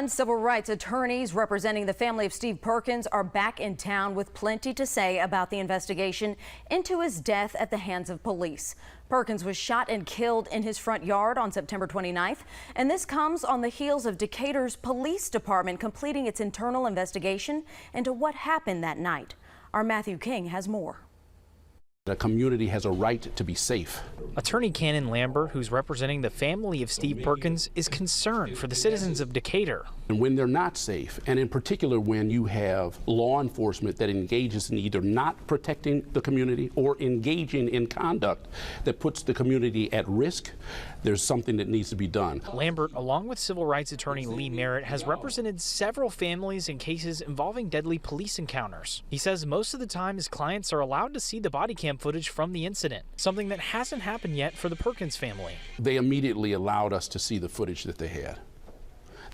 Civil rights attorneys representing the family of Steve Perkins are back in town with plenty to say about the investigation into his death at the hands of police. Perkins was shot and killed in his front yard on September 29th, and this comes on the heels of Decatur's police department completing its internal investigation into what happened that night. Our Matthew King has more. The community has a right to be safe. Attorney Cannon Lambert, who's representing the family of Steve Perkins, is concerned for the citizens of Decatur. And when they're not safe, and in particular when you have law enforcement that engages in either not protecting the community or engaging in conduct that puts the community at risk, there's something that needs to be done. Lambert, along with civil rights attorney Lee Merritt, has represented several families in cases involving deadly police encounters. He says most of the time his clients are allowed to see the body cam footage from the incident, something that hasn't happened yet for the Perkins family. They immediately allowed us to see the footage that they had.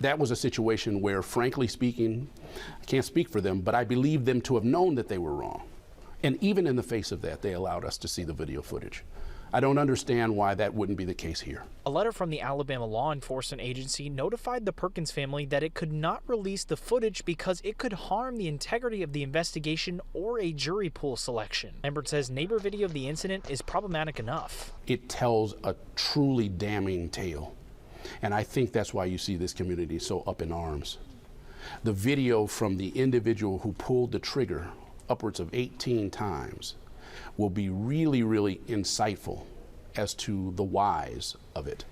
That was a situation where, frankly speaking, I can't speak for them, but I believe them to have known that they were wrong. And even in the face of that, they allowed us to see the video footage. I don't understand why that wouldn't be the case here. A letter from the Alabama law enforcement agency notified the Perkins family that it could not release the footage because it could harm the integrity of the investigation or a jury pool selection. Lambert says neighbor video of the incident is problematic enough. It tells a truly damning tale. And I think that's why you see this community so up in arms. The video from the individual who pulled the trigger upwards of 18 times will be really, really insightful as to the whys of it.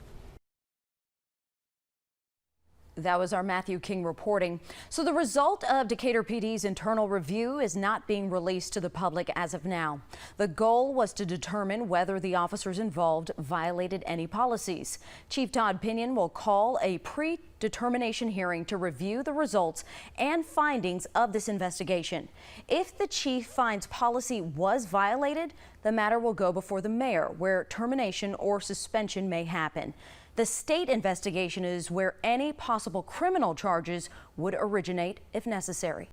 That was our Matthew King reporting. So the result of Decatur PD's internal review is not being released to the public as of now. The goal was to determine whether the officers involved violated any policies. Chief Todd Pinion will call a predetermination hearing to review the results and findings of this investigation. If the chief finds policy was violated, the matter will go before the mayor, where termination or suspension may happen. The state investigation is where any possible criminal charges would originate if necessary.